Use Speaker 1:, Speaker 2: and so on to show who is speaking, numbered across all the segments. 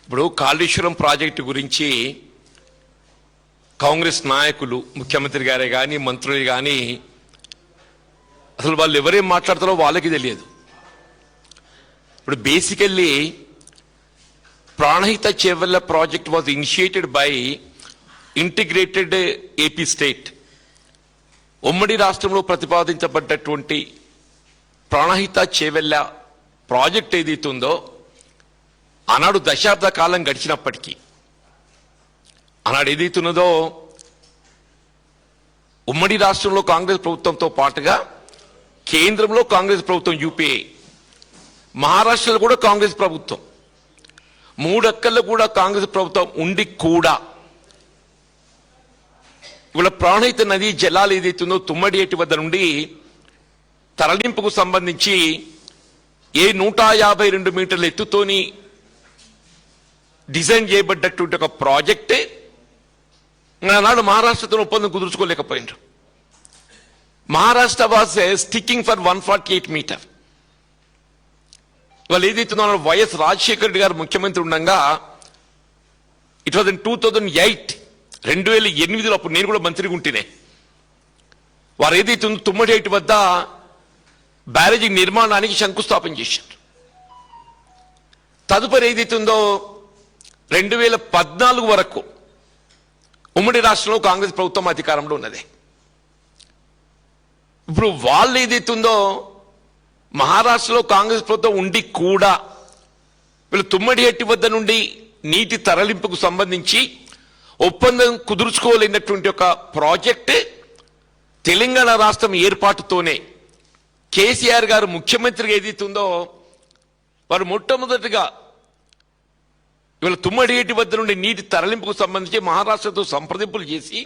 Speaker 1: ఇప్పుడు కాళేశ్వరం ప్రాజెక్టు గురించి కాంగ్రెస్ నాయకులు ముఖ్యమంత్రి గారే కానీ మంత్రులు కానీ అసలు వాళ్ళు ఎవరేం మాట్లాడతారో వాళ్ళకి తెలియదు. ఇప్పుడు basically Pranahita Chevella project was initiated by integrated AP state. ఉమ్మడి రాష్ట్రంలో ప్రతిపాదించబడ్డటువంటి ప్రాణహిత చేవెళ్ల ప్రాజెక్ట్ ఏదైతుందో ఆనాడు దశాబ్ద కాలం గడిచినప్పటికీ ఆనాడు ఏదైతున్నదో ఉమ్మడి రాష్ట్రంలో కాంగ్రెస్ ప్రభుత్వంతో పాటుగా కేంద్రంలో కాంగ్రెస్ ప్రభుత్వం యూపీఏ, మహారాష్ట్రలో కూడా కాంగ్రెస్ ప్రభుత్వం, మూడక్కల్లో కూడా కాంగ్రెస్ ప్రభుత్వం ఉండి కూడా ఇవాళ ప్రాణహిత నదీ జలాలు ఏదైతుందో తుమ్మడియేటి వద్ద నుండి తరలింపుకు సంబంధించి 152 మీటర్ల ఎత్తుతోని డిజైన్ చేయబడ్డటువంటి ఒక ప్రాజెక్టే నాడు మహారాష్ట్రతో ఒప్పందం కుదుర్చుకోలేకపోయినారు. Maharashtra was sticking for 148 metre. వాళ్ళు ఏదైతుందో వైఎస్ రాజశేఖర రెడ్డి గారు ముఖ్యమంత్రి ఉండగా ఇట్ వాజ్ ఇన్ 2008 2008లో అప్పుడు నేను కూడా మంత్రిగా ఉంటేనే వారు ఏదైతుందో తుమ్మడేటి వద్ద బ్యారేజీ నిర్మాణానికి శంకుస్థాపన చేశారు. తదుపరి ఏదైతుందో 2014 వరకు ఉమ్మడి రాష్ట్రంలో కాంగ్రెస్ ప్రభుత్వం అధికారంలో ఉన్నది. ఇప్పుడు వాళ్ళు ఏదైతుందో మహారాష్ట్రలో కాంగ్రెస్ ప్రభుత్వం ఉండి కూడా వీళ్ళు తుమ్మడిహట్టి వద్ద నుండి నీటి తరలింపుకు సంబంధించి ఒప్పందం కుదుర్చుకోలేనటువంటి ఒక ప్రాజెక్ట్ తెలంగాణ రాష్ట్రం ఏర్పాటుతోనే కేసీఆర్ గారు ముఖ్యమంత్రిగా ఏదైతుందో వారు మొట్టమొదటిగా ఇవాళ తుమ్మడిహట్టి వద్ద నుండి నీటి తరలింపుకు సంబంధించి మహారాష్ట్రతో సంప్రదింపులు చేసి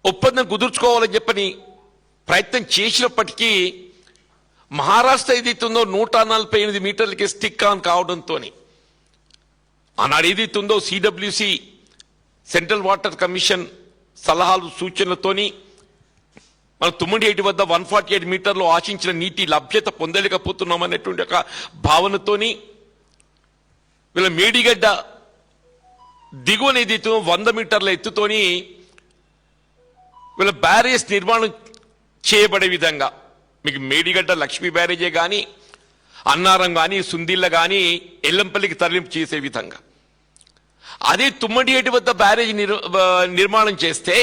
Speaker 1: ఒప్పందం కుదుర్చుకోవాలని చెప్పని ప్రయత్నం చేసినప్పటికీ మహారాష్ట్ర ఏదైతుందో 148 మీటర్లకి స్టిక్ ఆన్ కావడంతో ఆనాడు ఏదైతుందో సిడబ్ల్యూసి సెంట్రల్ వాటర్ కమిషన్ సలహాలు సూచనలతోని మన తుమ్మడిహట్టి వద్ద 148 మీటర్లు ఆశించిన నీటి లభ్యత పొందలేకపోతున్నామనేటువంటి ఒక భావనతోని వీళ్ళ మేడిగడ్డ దిగువన ఏదైతే 100 మీటర్ల ఎత్తుతోని వీళ్ళ బ్యారేజ్ నిర్మాణం చేయబడే విధంగా మీకు మేడిగడ్డ లక్ష్మీ బ్యారేజే కానీ అన్నారం కానీ సుందిళ్ళ కానీ ఎల్లంపల్లికి తరలింపు చేసే విధంగా అదే తుమ్మడిహట్టి వద్ద బ్యారేజ్ నిర్మాణం చేస్తే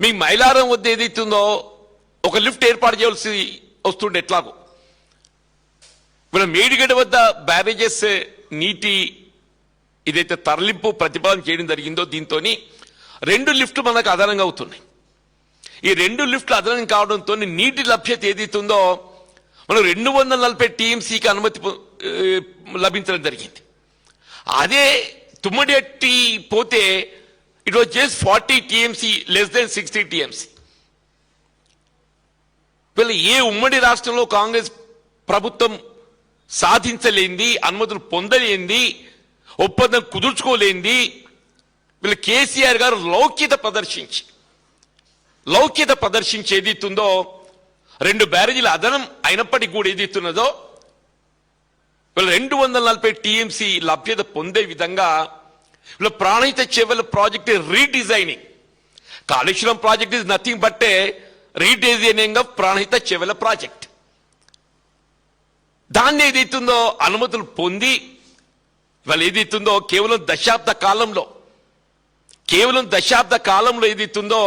Speaker 1: మీకు మైలారం వద్ద ఏదైతుందో ఒక లిఫ్ట్ ఏర్పాటు చేయవలసి వస్తుండే. ఎట్లాగో వీళ్ళ మేడిగడ్డ వద్ద బ్యారేజెస్ నీటి ఇదైతే తరలింపు ప్రతిపాదన చేయడం జరిగిందో దీంతో 2 లిఫ్ట్లు మనకు అదనంగా అవుతున్నాయి. ఈ 2 లిఫ్ట్లు అదనం కావడంతో నీటి లభ్యత ఏదైతుందో మనం 240 టీఎంసీకి అనుమతి లభించడం జరిగింది. అదే తుమ్మడిహట్టి పోతే it was just 40 TMC less than 60 TMC. వీళ్ళు ఏ ఉమ్మడి రాష్ట్రంలో కాంగ్రెస్ ప్రభుత్వం సాధించలేంది, అనుమతులు పొందలేంది, ఒప్పందం కుదుర్చుకోలేంది వీళ్ళు కేసీఆర్ గారు లౌక్యత ప్రదర్శించి ఏదైతుందో 2 బ్యారేజీల అదనం అయినప్పటికీ కూడా ఏదైతున్నదో వీళ్ళు 240 టీఎంసీ లభ్యత పొందే విధంగా వీళ్ళ Pranahita Chevella project redesigning. Kaleshwaram project is nothing but A redesigning of Pranahita Chevella project. దాన్ని ఏదైతుందో అనుమతులు పొంది వాళ్ళు ఏదైతుందో కేవలం దశాబ్ద కాలంలో ఏదైతుందో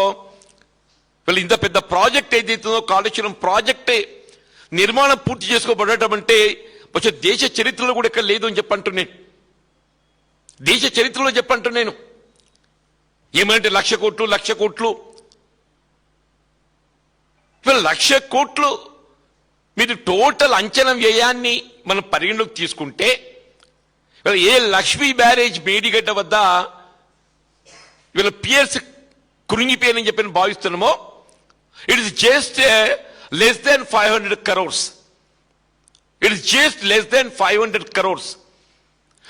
Speaker 1: వాళ్ళు ఇంత పెద్ద ప్రాజెక్ట్ ఏదైతుందో కాళేశ్వరం ప్రాజెక్టే నిర్మాణం పూర్తి చేసుకోబడటం అంటే కొంచెం దేశ చరిత్రలో కూడా ఇక్కడ లేదు అని చెప్పంటున్నాను. దేశ చరిత్రలో చెప్పంటున్నాను. ఏమంటే 1,00,000 కోట్లు వీళ్ళు 1,00,000 కోట్లు మీరు టోటల్ అంచనా వ్యయాన్ని మనం పరిగణలోకి తీసుకుంటే ఏ లక్ష్మీ బ్యారేజ్ మేడిగడ్డ వద్ద వీళ్ళ పియర్స్ కృంగిపోయానని చెప్పి భావిస్తున్నామో it is just less than 500 crores. It is just less than 500 crores.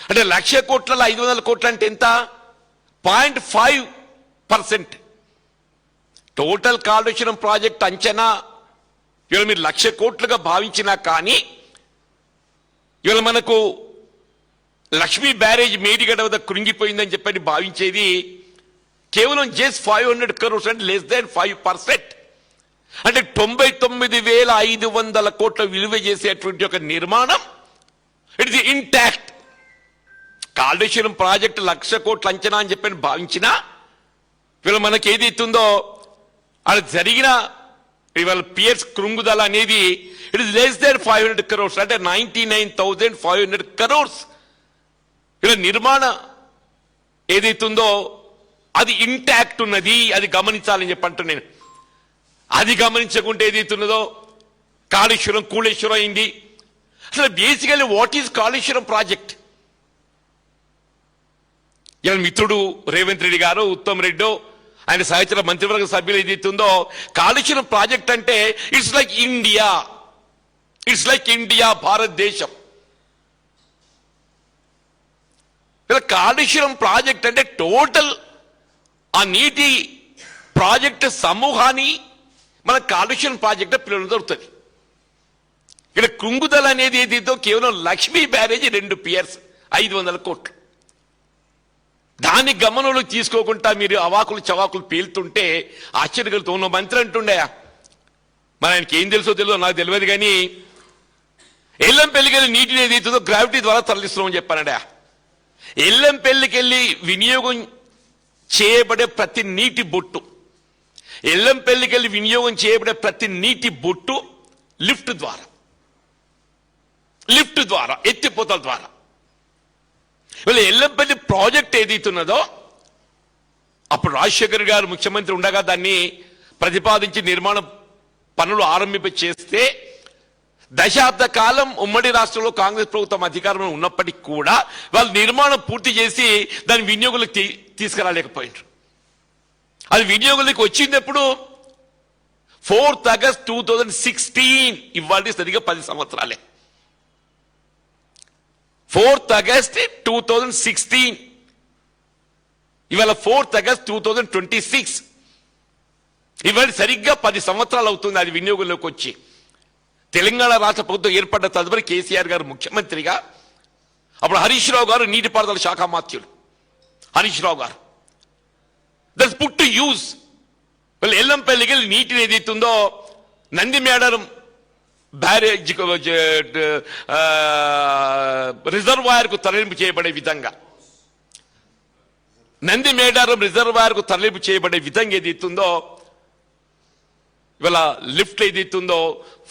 Speaker 1: అంటే 1,00,000 కోట్లలో 500 కోట్లు అంటే ఎంత? 0.5%. టోటల్ కాళేశ్వరం ప్రాజెక్ట్ అంచనా ఇవాళ మీరు 1,00,000 కోట్లుగా భావించినా కానీ ఇవాళ మనకు లక్ష్మీ బ్యారేజ్ మేడిగడ్డ వద్ద కృంగిపోయిందని చెప్పని భావించేది కేవలం జస్ట్ 500 crores అంటే లెస్ దాన్ 5%. అంటే 99,500 కోట్ల విలువ చేసేటువంటి ఒక నిర్మాణం it is intact. Kaleshwaram project 1,00,000 కోట్ల అంచనా అని చెప్పని భావించినా ఇవాళ మనకి ఏది ఇస్తుందో అది జరిగిన ఇవాళ పియర్స్ కృంగుదల అనేది it is less than 500 crores అంటే 99,500 crores. ఇలా నిర్మాణ ఏదైతుందో అది ఇంటాక్ట్ ఉన్నది, అది గమనించాలని చెప్పంటూ నేను. అది గమనించకుంటే ఏదైతున్నదో కాళేశ్వరం కూళేశ్వరం అయింది. అసలు basically what is Kaleshwaram project? ఇలా మిత్రుడు రేవంత్ రెడ్డి గారు, ఉత్తమ్ రెడ్డి, ఆయన సహచర మంత్రివర్గ సభ్యులు ఏదైతుందో కాళేశ్వరం ప్రాజెక్ట్ అంటే it's like India, it's like India, భారతదేశం. ఇలా కాళేశ్వరం ప్రాజెక్ట్ అంటే టోటల్ ఆ నీటి ప్రాజెక్టు సమూహాన్ని మన కాళేశ్వరం ప్రాజెక్టు పిల్లలు దొరుకుతుంది. ఇక్కడ కృంగుదల అనేది ఏదైతే కేవలం లక్ష్మీ బ్యారేజ్ 2 పియర్స్ 500 కోట్లు. దాన్ని గమనంలో తీసుకోకుండా మీరు అవాకులు చవాకులు పేలుతుంటే ఆశ్చర్యకలుగుతూ ఉన్న మంత్రి అంటుండే, మరి ఆయనకి ఏం తెలుసో తెలియదో నాకు తెలియదు, కానీ ఎల్లంపల్లికి వెళ్ళి నీటిని ఏదైతుందో గ్రావిటీ ద్వారా తరలిస్తున్నామని చెప్పానండి. ఎల్లంపల్లికి వెళ్ళి వినియోగం చేయబడే ప్రతి నీటి బొట్టు, ఎల్లంపల్లికి వెళ్ళి వినియోగం చేయబడే ప్రతి నీటి బొట్టు లిఫ్ట్ ద్వారా ఎత్తిపోతల ద్వారా వీళ్ళ ఎల్లంపల్లి ప్రాజెక్ట్ ఏదైతున్నదో అప్పుడు రాజశేఖర్ గారు ముఖ్యమంత్రి ఉండగా దాన్ని ప్రతిపాదించి నిర్మాణ పనులు ఆరంభింప చేస్తే దశాబ్ద కాలం ఉమ్మడి రాష్ట్రంలో కాంగ్రెస్ ప్రభుత్వం అధికారంలో ఉన్నప్పటికీ కూడా వాళ్ళు నిర్మాణం పూర్తి చేసి దాని వినియోగులకు తీసుకురాలేకపోయినారు. అది వినియోగులకు వచ్చినప్పుడు 4th August 2016, ఇవాళ సరిగ్గా 10 సంవత్సరాలే. 4th August 2016, ఇవాళ 4th August 2026, ఇవాళ సరిగ్గా 10 సంవత్సరాలు అవుతుంది అది వినియోగంలోకి వచ్చి. తెలంగాణ రాష్ట్ర ప్రభుత్వం ఏర్పడ్డ తదుపరి కేసీఆర్ గారు ముఖ్యమంత్రిగా, అప్పుడు హరీష్ రావు గారు నీటిపారుదల శాఖ మాత్యులు. హరీష్ రావు గారు దట్స్ పుట్ టు యూజ్. వాళ్ళు ఎల్లంపల్లికి వెళ్ళి నీటిని ఏదైతుందో నంది మేడారం బ్యారేజ్ రిజర్వాయర్ కు తరలింపు చేయబడే విధంగా, నంది మేడారం రిజర్వాయర్ కు తరలింపు చేయబడే విధంగా ఏదైతుందో ఇవాళ లిఫ్ట్ ఏదైతుందో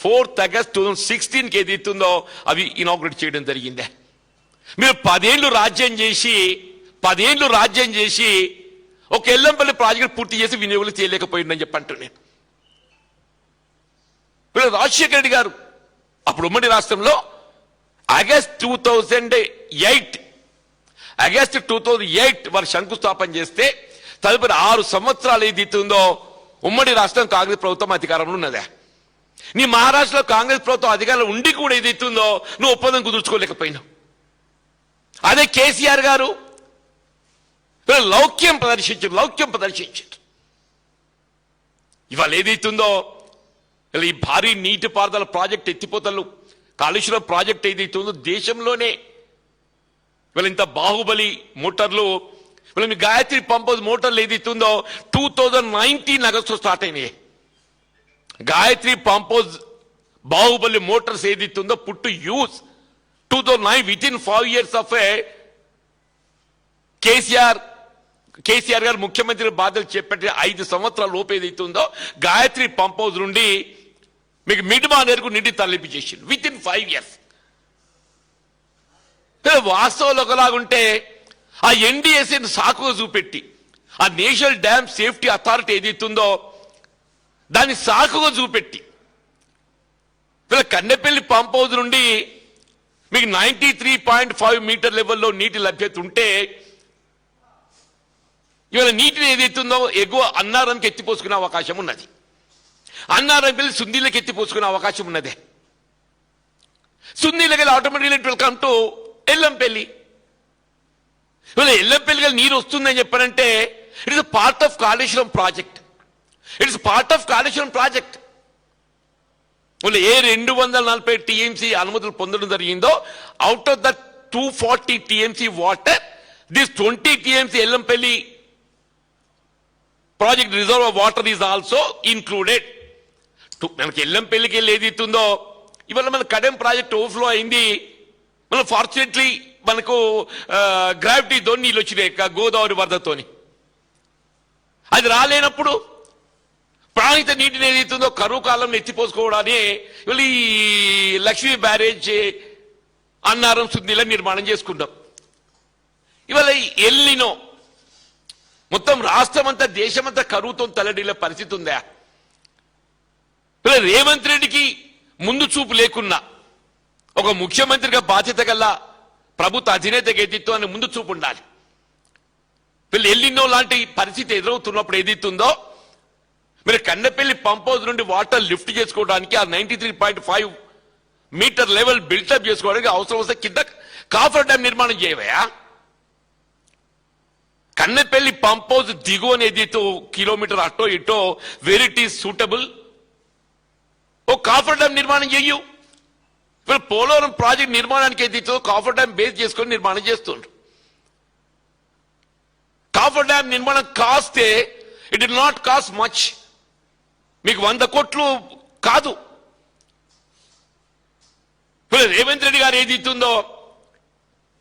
Speaker 1: 4th August 2016కి ఏదైతుందో అవి ఇనాగ్రేట్ చేయడం జరిగిందే. మీరు 10 ఏళ్ళు రాజ్యం చేసి ఒక ఎల్లంపల్లి ప్రాజెక్ట్ పూర్తి చేసి వినియోగులు చేయలేకపోయిందని చెప్పంటూ నేను. వీళ్ళు రాజశేఖర రెడ్డి గారు అప్పుడు ఉమ్మడి రాష్ట్రంలో ఆగస్ట్ 2008 వారు శంకుస్థాపన చేస్తే తదుపరి 6 సంవత్సరాలు ఏదైతుందో ఉమ్మడి రాష్ట్రం కాంగ్రెస్ ప్రభుత్వం అధికారంలో ఉన్నదే. నీ మహారాష్ట్రలో కాంగ్రెస్ ప్రభుత్వం అధికారంలో ఉండి కూడా ఏదైతుందో నువ్వు ఒప్పందం కుదుర్చుకోలేకపోయినావు. అదే కేసీఆర్ గారు లౌక్యం ప్రదర్శించారు. ఇవాళ ఏదైతుందో ఈ భారీ నీటిపారుదల ప్రాజెక్ట్ ఎత్తిపోతలు కాళేశ్వరం ప్రాజెక్ట్ ఏదైతుందో దేశంలోనే ఇవాళ ఇంత బాహుబలి మోటార్లు, ఇవాళ మీ గాయత్రి పంపోజ్ మోటార్లు ఏదైతుందో 2019 ఆగస్టులో స్టార్ట్ అయినాయి. గాయత్రి పంపోజ్ బాహుబలి మోటార్స్ ఏదైతుందో put use 2009 within 5 years of a KCR గారు ముఖ్యమంత్రి బాధ్యతలు చేపట్టి 5 సంవత్సరాల లోపు ఏదైతుందో గాయత్రి పంప్ హౌస్ నుండి మీకు మిడ్మానేరుకు నీటి తరలింపు చేసింది విత్ ఇన్ 5 years. వాస్తవంలో ఒకలాగుంటే ఆ ఎన్డీఎస్ఏని సాకుగా చూపెట్టి ఆ నేషనల్ డ్యామ్ సేఫ్టీ అథారిటీ ఏదైతుందో దాన్ని సాకుగా చూపెట్టి వీళ్ళ కన్నెపల్లి పంప్ హౌస్ నుండి మీకు 93.5 మీటర్ లెవెల్లో నీటి లభ్యత ఉంటే ఇవాళ నీటిని ఏదైతుందో ఎగువ అన్నారంకి ఎత్తిపోసుకునే అవకాశం ఉన్నది. అన్నారం వెళ్ళి సుందీలకి ఎత్తిపోసుకునే అవకాశం ఉన్నదే. సుందీలకి వెళ్ళి ఆటోమేటిక్ వెల్కమ్ టు ఎల్లంపల్లి. ఇవాళ ఎల్లంపల్లికి నీరు వస్తుందని చెప్పారంటే it is part of Kaleshwaram project. వాళ్ళు ఏ 240 TMC అనుమతులు పొందడం జరిగిందో out of that 240 TMC water. This 20 TMC Ellanpelli project reservoir water is also included. మనకి ఎల్లంపల్లికి వెళ్ళి ఏది ఇస్తుందో ఇవాళ మన కడెం ప్రాజెక్ట్ ఓవర్ఫ్లో అయింది. మనం ఫార్చునేట్లీ మనకు గ్రావిటీతో నీళ్ళు వచ్చినాయి గోదావరి వరదతోని. అది రాలేనప్పుడు ప్రాణిత నీటిని ఏదైతుందో కరువు కాలంలో ఎత్తిపోసుకోవడాన్ని ఇవాళ ఈ లక్ష్మీ బ్యారేజ్ అన్నారం సుద్దిల నిర్మాణం చేసుకుంటాం. ఇవాళ ఎల్లినో మొత్తం రాష్ట్రం అంతా దేశమంతా కరువుతో తలడిల్లే పరిస్థితి ఉందా? రేవంత్ రెడ్డికి ముందు చూపు లేకున్నా ఒక ముఖ్యమంత్రిగా బాధ్యత గల ప్రభుత్వ అధినేతగా ఏదిత్తో అని ముందు చూపు ఉండాలి. వీళ్ళు ఎల్లినో లాంటి పరిస్థితి ఎదురవుతున్నప్పుడు ఏదైతుందో మీరు కన్నెపల్లి పంప్ హౌస్ నుండి వాటర్ లిఫ్ట్ చేసుకోవడానికి ఆ 93.5 మీటర్ లెవెల్ బిల్టప్ చేసుకోవడానికి అవసరం వస్తే కింద కాఫర్ డ్యామ్ నిర్మాణం చేయవయా? కన్నెపల్లి పంప్ హౌస్ దిగువన ఏదైతే కిలోమీటర్ అటో ఇటో వెర్ ఇట్ ఈస్ సూటబుల్ ఓ కాఫర్ డ్యామ్ నిర్మాణం చెయ్యు. ఇప్పుడు పోలవరం ప్రాజెక్ట్ నిర్మాణానికి ఏదైతే కాఫర్ డ్యామ్ బేస్ చేసుకొని నిర్మాణం చేస్తుండ్రు. కాఫర్ డ్యామ్ నిర్మాణం కాస్తే it will not cost much. మీకు 100 కోట్లు కాదు. ఇప్పుడు రేవంత్ రెడ్డి గారు ఏది ఇస్తుందో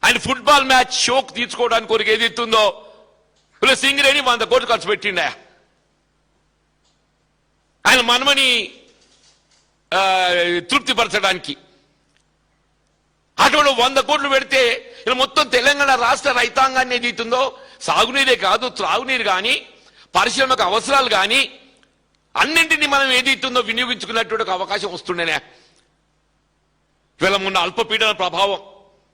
Speaker 1: ఆయన ఫుట్బాల్ మ్యాచ్ షోక్ తీసుకోవడానికి కొరకు ఏది ఇస్తుందో ఇప్పుడు సింగరేణి 100 కోట్లు ఖర్చు పెట్టిండా ఆయన మనమని తృప్తిపరచడానికి. అటువంటి 100 కోట్లు పెడితే ఇలా మొత్తం తెలంగాణ రాష్ట్ర రైతాంగాన్ని ఏది ఇస్తుందో సాగునీరే కాదు త్రాగునీరు కానీ పరిశ్రమకు అవసరాలు కానీ అన్నింటినీ మనం ఏది ఇస్తుందో వినియోగించుకున్నటువంటి అవకాశం వస్తుండేనే. ఇవాళ మొన్న అల్పపీడన ప్రభావం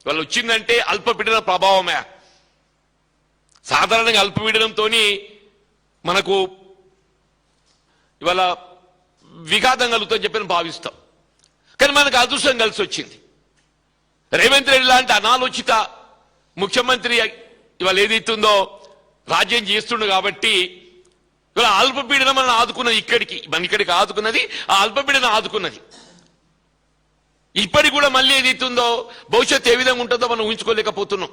Speaker 1: ఇవాళ వచ్చిందంటే అల్పపీడన ప్రభావమే. సాధారణంగా అల్పపీడనంతో మనకు ఇవాళ విఘాతం కలుగుతుందని చెప్పి భావిస్తాం. కానీ మనకు అదృష్టం కలిసి వచ్చింది. రేవంత్ రెడ్డి లాంటి అనాలోచిత ముఖ్యమంత్రి ఇవాళ ఏదైతుందో రాజ్యం చేస్తుండు కాబట్టి ఇవాళ అల్పపీడనం మనం ఆదుకున్నది మన ఇక్కడికి ఆదుకున్నది ఆ అల్పపీడనం ఆదుకున్నది. ఇప్పటికి కూడా మళ్ళీ ఏదైతుందో భవిష్యత్తు ఏ విధంగా ఉంటుందో మనం ఊహించుకోలేకపోతున్నాం.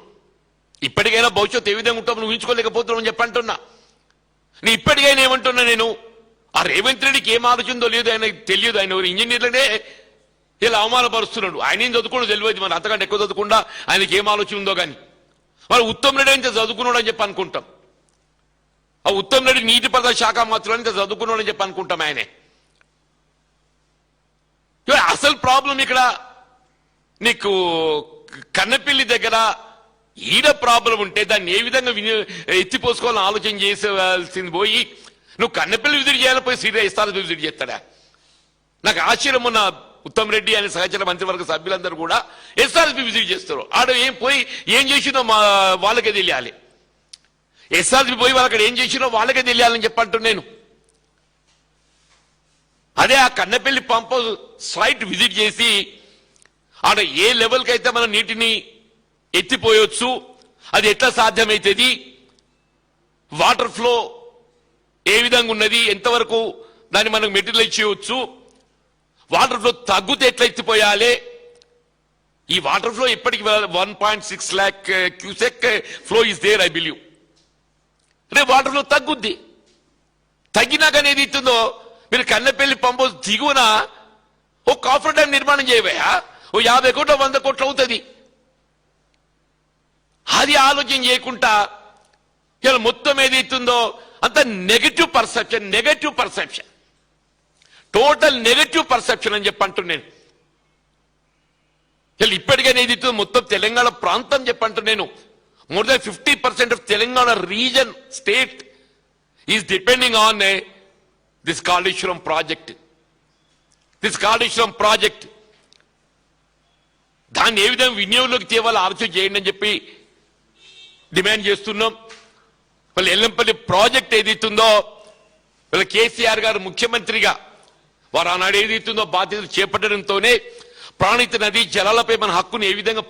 Speaker 1: ఇప్పటికైనా భవిష్యత్తు ఏ విధంగా ఉంటుందో మనం ఊహించుకోలేకపోతున్నాం అని చెప్పంటున్నా. నేను ఇప్పటికైనా ఏమంటున్నా, నేను ఆ రేవంత్ రెడ్డికి ఏం ఆలోచనదో లేదు ఆయనకు తెలియదు. ఆయన ఇంజనీర్లనే ఇలా అవమానపరుస్తున్నాడు. ఆయన ఏం చదువుకోవడం తెలియదు, మన అంతకంటే ఎక్కువ చదువుకుండా ఆయనకి ఏం ఆలోచన ఉందో కానీ. మరి ఉత్తమ్ రెడ్డి అయితే చదువుకున్నాడు అని చెప్పి అనుకుంటాం. ఆ ఉత్తమ్ రెడ్డి నీటిపారుదల శాఖ మంత్రులు అంటే చదువుకున్నాడు అని చెప్పి అనుకుంటాం. ఆయనే అసలు ప్రాబ్లం ఇక్కడ నీకు కన్నెపల్లి దగ్గర ఈడ ప్రాబ్లం ఉంటే దాన్ని ఏ విధంగా ఎత్తిపోసుకోవాలని ఆలోచన చేసేవాల్సింది పోయి నువ్వు కన్నెపల్లి విజిట్ చేయాలని పోయి సీరియస్ ఇస్తాను విజిట్ చేస్తాడా? నాకు ఆశ్చర్యం. ఉన్న ఉత్తమ్ రెడ్డి అనే సహచర మంత్రివర్గ సభ్యులందరూ కూడా ఎస్ఆర్ఎస్పీ విజిట్ చేస్తారు. ఆడ ఏం పోయి ఏం చేసినో వాళ్ళకే తెలియాలి. ఎస్ఆర్ఎస్పీ పోయి వాళ్ళు అక్కడ ఏం చేసినో వాళ్ళకే తెలియాలని చెప్పంటూ నేను అదే ఆ కన్నెపల్లి పంప్ సైట్ విజిట్ చేసి ఆడ ఏ లెవెల్కి అయితే మనం నీటిని ఎత్తిపోయొచ్చు, అది ఎట్లా సాధ్యమవుతుంది, వాటర్ ఫ్లో ఏ విధంగా ఉన్నది, ఎంతవరకు దాన్ని మనం మెటీరియల్ చేయవచ్చు, వాటర్ ఫ్లో తగ్గితే ఎట్లా ఎత్తిపోయాలి. ఈ వాటర్ ఫ్లో ఇప్పటికి 1.6 lakh cusec flow is there I believe. రేపు వాటర్ ఫ్లో తగ్గుద్ది. తగ్గినాకనే ఏది ఇస్తుందో మీరు కన్నెపల్లి పంప్ దిగువన ఓ కాఫర్ డ్యామ్ నిర్మాణం చేయబోయా ఓ 50 కోట్లు 100 కోట్లు అవుతుంది. అది ఆలోచన చేయకుండా ఇలా మొత్తం ఏదైతుందో అంత negative perception total negative perception అని చెప్పంటున్నాను. ఇప్పటికైనా ఏదైతే మొత్తం తెలంగాణ ప్రాంతం చెప్పంటున్నాను నేను. More than 50% of Telangana reason state is depending on this Kaleshwaram project. దాన్ని ఏ విధంగా వినియోగంలోకి తేవాలో ఆలోచన చేయండి అని చెప్పి డిమాండ్ చేస్తున్నాం. వాళ్ళు ఎల్లంపల్లి ప్రాజెక్ట్ ఏదైతుందో వీళ్ళ కేసీఆర్ గారు ముఖ్యమంత్రిగా వారు ఆనాడు ఏదైతుందో బాధ్యతలు చేపట్టడంతోనే ప్రాణిత నదీ జలాలపై మన హక్కును ఏ విధంగా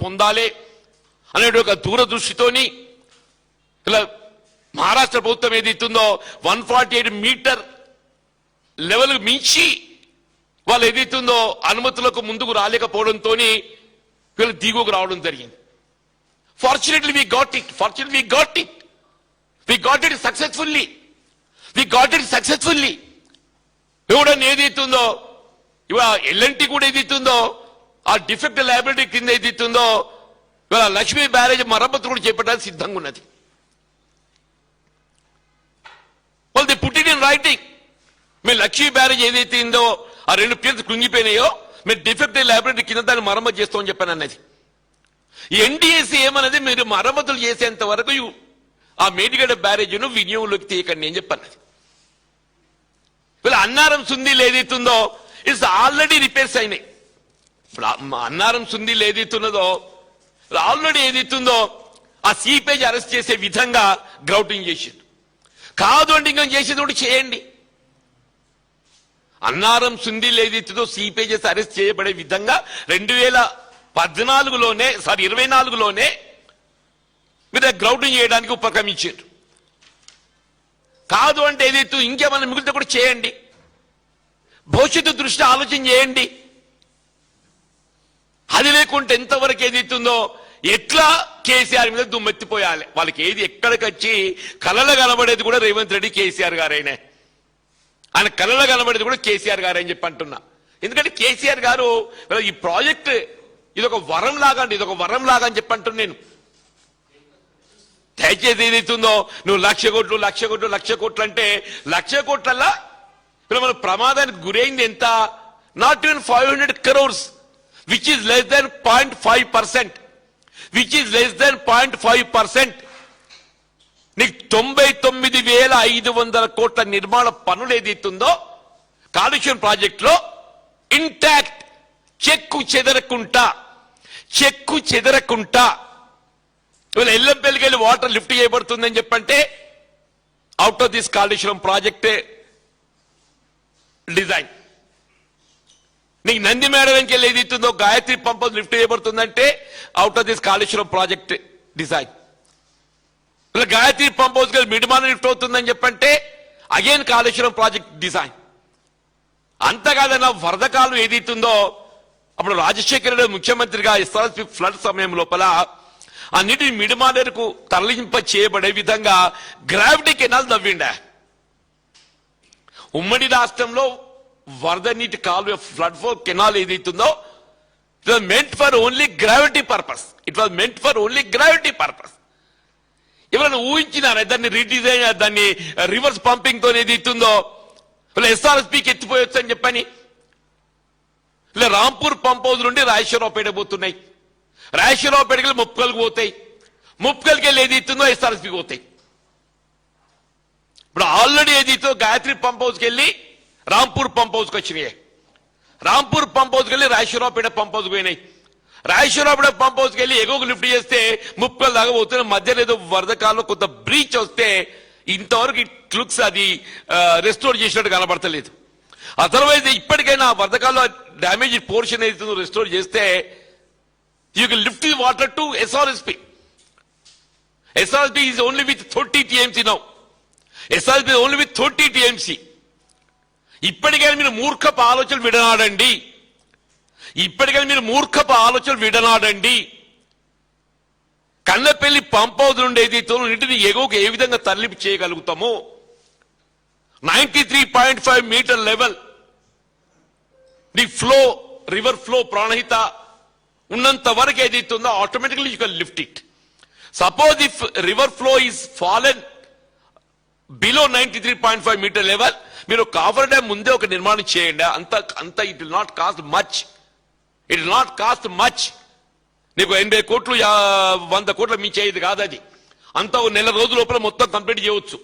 Speaker 1: పొందాలి అనే ఒక దూరదృష్టితోని ఇలా మహారాష్ట్ర ప్రభుత్వం ఏదైతుందో 148 మీటర్ లెవెల్ మించి వాళ్ళు ఏదైతుందో అనుమతులకు ముందుకు రాలేకపోవడంతో వీళ్ళు దిగువకు రావడం జరిగింది. Fortunately we got it successfully. ఎవడన్నా ఏదైతుందో ఇవాళ ఎల్ఎన్టీ కూడా ఏదైతుందో ఆ డిఫెక్ట్ లయబిలిటీ కింద ఏదైతుందో ఇవాళ లక్ష్మీ బ్యారేజ్ మరమ్మతు కూడా చేపట్టడానికి సిద్ధంగా ఉన్నది. వాళ్ళు the put it in writing. మీరు లక్ష్మీ బ్యారేజ్ ఏదైతే ఉందో ఆ 2 పియర్స్ కుంగిపోయినాయో మీరు డిఫెక్ట్ లయబిలిటీ కింద దాన్ని మరమ్మతు చేస్తామని చెప్పాను అన్నది. ఈ ఎన్డీఏసీ ఏమన్నది మీరు మరమ్మతులు చేసేంత వరకు ఆ మేడిగడ్డ బ్యారేజ్ను వినియోగంలోకి తీయకండి అని చెప్పన్నది. వీళ్ళ అన్నారం సుందీలు ఏదైతుందో ఇట్స్ ఆల్రెడీ రిపేర్స్ అయినాయి. ఇప్పుడు అన్నారం సుందీలు ఏదైతున్నదో ఆల్రెడీ ఏదైతుందో ఆ సీపేజ్ అరెస్ట్ చేసే విధంగా గ్రౌటింగ్ చేసింది. కాదు అంటే ఇంకా చేసేది కూడా చేయండి. అన్నారం సుందీలు ఏదైతుందో సీపేజెస్ అరెస్ట్ చేయబడే విధంగా 2024లోనే మీరు గ్రౌటింగ్ చేయడానికి ఉపక్రమించారు. కాదు అంటే ఏదైతే ఇంకేమన్నా మిగిలితే కూడా చేయండి. భవిష్యత్తు దృష్టి ఆలోచన చేయండి. అది లేకుంటే ఎంతవరకు ఏదైతుందో ఎట్లా కేసీఆర్ మీద దుమ్మెత్తిపోయాలి. వాళ్ళకి ఏది ఎక్కడికి వచ్చి కళలు కనబడేది కూడా రేవంత్ రెడ్డి కేసీఆర్ గారైనా. ఆయన కళలు కనబడేది కూడా కేసీఆర్ గారు అని చెప్పి అంటున్నా. ఎందుకంటే కేసీఆర్ గారు ఈ ప్రాజెక్ట్ ఇదొక వరం లాగా అని చెప్పి అంటున్నా నేను. దయచేసి ఏదైతుందో నువ్వు 1,00,000 కోట్లు అంటే 1,00,000 కోట్లల్లా మన ప్రమాదానికి గురైంది ఎంత? Not even 500 crores, which is less than 0.5%. నీకు 99,500 కోట్ల నిర్మాణ పనులు ఏదైతుందో కాళేశ్వరం ప్రాజెక్ట్ లో ఇంటాక్ట్ చెక్కు చెదరకుంటా ఇవాళ ఎల్లంపల్లికి వెళ్ళి వాటర్ లిఫ్ట్ చేయబడుతుందని చెప్పంటే out of this Kaleshwaram project design. నీకు నంది మేడకి వెళ్ళి ఏదైతుందో గాయత్రి పంప్ హౌస్ లిఫ్ట్ చేయబడుతుందంటే out of this Kaleshwaram project design. ఇలా గాయత్రి పంప్ హౌస్ వెళ్ళి మిడిమాన లిఫ్ట్ అవుతుందని చెప్పంటే అగైన్ కాళేశ్వరం ప్రాజెక్ట్ డిజైన్. అంతకాదన్న వరద కాలం ఏదైతుందో అప్పుడు రాజశేఖర రెడ్డి ముఖ్యమంత్రిగా ఎస్ఆర్ఎస్పీ ఫ్లడ్ సమయం లోపల ఆ నీటిని మిడిమానేరుకు తరలింప చేయబడే విధంగా గ్రావిటీ కెనాల్ నవ్విండా. ఉమ్మడి రాష్ట్రంలో వరద నీటి కాలువ ఫ్లడ్ ఫ్లో కెనాల్ ఏదైతుందో it was meant for only gravity purpose. ఎవరైనా ఊహించినారా దాన్ని రీడిజైన్, దాన్ని రివర్స్ పంపింగ్ తో ఏదైతుందో ఇలా ఎస్ఆర్ఎస్పీకి ఎత్తిపోయొచ్చు అని చెప్పని ఇలా రాంపూర్ పంప్ హౌస్ నుండి రాజేశ్వరరావుపేట పోతున్నాయి. రాజేశ్వరరావుపేటకి వెళ్ళి ముప్కల్కి పోతాయి. ముప్కల్కి వెళ్ళి ఏదైతుందో ఎస్ఆర్ఎస్పీకి పోతాయి. ఇప్పుడు ఆల్రెడీ ఏదైతే గాయత్రి పంప్ హౌస్కి వెళ్ళి రాంపూర్ పంప్ హౌస్కి వచ్చినాయి. రాంపూర్ పంప్ హౌస్కి వెళ్ళి రాజేశ్వరరావుపేట పంప్ హౌస్కి పోయినాయి. రాజేశ్వరరావుపేట పంప్ హౌస్కి వెళ్ళి ఎగువకు లిఫ్ట్ చేస్తే ముప్కల్ దాకా పోతున్న మధ్యలో ఏదో వరద కాలంలో కొంత బ్రీచ్ వస్తే ఇంతవరకు ఇట్ లుక్స్ అది రెస్టోర్ చేసినట్టు కనబడతలేదు. అదర్వైజ్ ఇప్పటికైనా వరదకాల్లో డ్యామేజ్ పోర్షన్ ఏదైతుందో రెస్టోర్ చేస్తే you can lift the water to SRSP. SRSP is only with 30 TMC now. SRSP only with 30 TMC. ఇప్పటికైనా మీరు మూర్ఖపు ఆలోచనలు విడనాడండి. కన్నపల్లి పంప్ హౌస్ నుండి ఏదైతే నీటిని ఎగువకు ఏ విధంగా తరలింపు చేయగలుగుతామో 93.5 metre level the flow, river flow Pranhita ఉన్నంత వరకు ఏదైతుందో automatically you can lift it. Suppose if river flow is fallen below 93.5 metre level, మీరు కాఫర్ డ్యామ్ ముందే ఒక నిర్మాణం చేయండి. అంత it will not cost much. నీకు 80 కోట్లు 100 కోట్ల మించి అయ్యేది కాదు అది. అంతా 1 నెల రోజుల లోపల మొత్తం కంప్లీట్ చేయవచ్చు.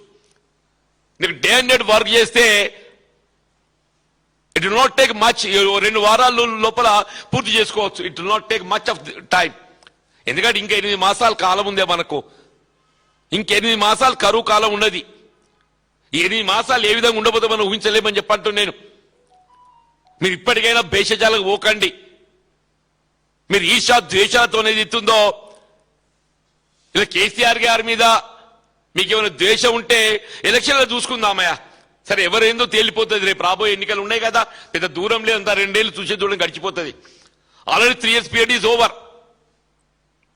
Speaker 1: నీకు డే అండ్ నైట్ వర్క్ చేస్తే it will not take much. 2 వారాల లోపల పూర్తి చేసుకోవచ్చు. It will not take much of time. ఎందుకంటే ఇంకా 8 మాసాల కాలం ఉందే మనకు. ఇంక 8 మాసాలు కరువు కాలం ఉన్నది. ఈ 8 మాసాలు ఏ విధంగా ఉండబోదో మనం ఊహించలేమని చెప్పంటూ నేను. మీరు ఇప్పటికైనా భేషజాలకు పోకండి. మీరు ఈర్షా ద్వేషాలతో అనేది ఇస్తుందో ఇలా కేసీఆర్ గారి మీద మీకేమైనా ద్వేషం ఉంటే ఎలక్షన్లో చూసుకుందామయ్యా. సరే ఎవరేందో తేలిపోతుంది. రేపు రాబోయే ఎన్నికలు ఉన్నాయి కదా, పెద్ద దూరం లేదంతా 2 ఏళ్ళు చూసే దూరం గడిచిపోతుంది. Already 3 years period is over.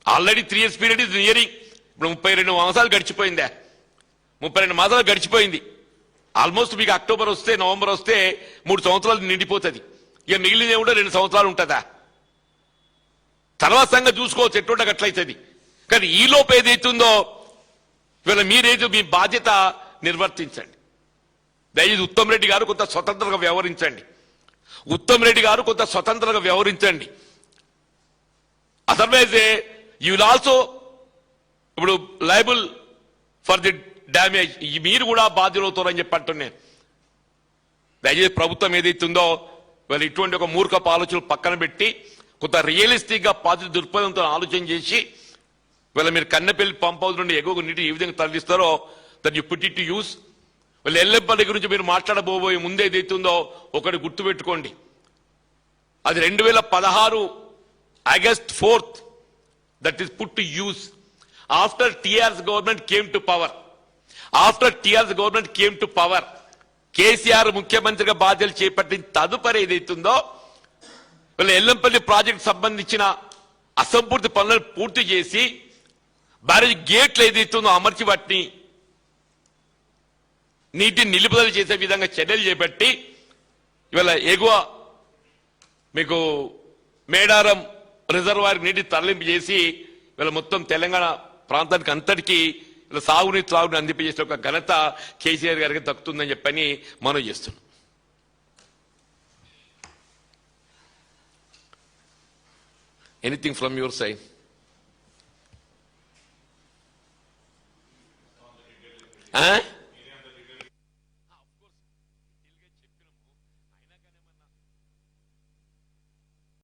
Speaker 1: Already 3 years period is nearing. ఇప్పుడు 32 మాసాలు గడిచిపోయిందా? 32 మాసాలు గడిచిపోయింది. ఆల్మోస్ట్ మీకు అక్టోబర్ వస్తే, నవంబర్ వస్తే 3 సంవత్సరాలు నిండిపోతుంది. ఇక మిగిలిన కూడా 2 సంవత్సరాలు ఉంటుందా? తర్వాత సంగతి చూసుకోవచ్చు, ఎట్టుండగా అట్లయితుంది. కానీ ఈ లోపు ఏదైతుందో ఇవాళ మీరేదో మీ బాధ్యత నిర్వర్తించండి. దయచేసి ఉత్తమ్ రెడ్డి గారు కొంత స్వతంత్రంగా వ్యవహరించండి. ఉత్తమ్ రెడ్డి గారు కొంత స్వతంత్రంగా వ్యవహరించండి. అదర్వైజ్ యూ విల్ ఆల్సో ఇప్పుడు లయబుల్ ఫర్ ది డ్యామేజ్, మీరు కూడా బాధ్యులవుతారని చెప్పి అంటున్నాను. దయచేసి ప్రభుత్వం ఏదైతుందో వాళ్ళు ఇటువంటి ఒక మూర్ఖపు ఆలోచనలు పక్కన పెట్టి కొంత రియలిస్టిక్ గా పాజిటివ్ దృక్పథంతో ఆలోచన చేసి వీళ్ళ మీరు కన్నెపల్లి పంప్ హౌస్ నుండి ఎగువ నీటి ఏ విధంగా తరలిస్తారో that you put it to use. వీళ్ళు ఎల్లంపల్లి గురించి మీరు మాట్లాడబోయే ముందే ఏదైతుందో ఒకటి గుర్తుపెట్టుకోండి, అది 2016 August 4th that is put to use after TR's government came to power. After TR's government came to power, KCR ముఖ్యమంత్రిగా బాధ్యతలు చేపట్టిన తదుపరి ఏదైతుందో వీళ్ళ ఎల్లంపల్లి ప్రాజెక్టు సంబంధించిన అసంపూర్తి పనులను పూర్తి చేసి బ్యారేజ్ గేట్లు ఏదైతుందో అమర్చి వాటిని నీటిని నిలుపుదల చేసే విధంగా చర్యలు చేపట్టి ఇవాళ ఎగువ మీకు మేడారం రిజర్వాయర్ నీటిని తరలింపు చేసి వీళ్ళ మొత్తం తెలంగాణ ప్రాంతానికి అంతటికీ ఇలా సాగునీటి త్రాగుని అందింపజేసిన ఒక ఘనత కేసీఆర్ గారికి దక్కుతుందని చెప్పని మనం చేస్తున్నాం. Anything from your side?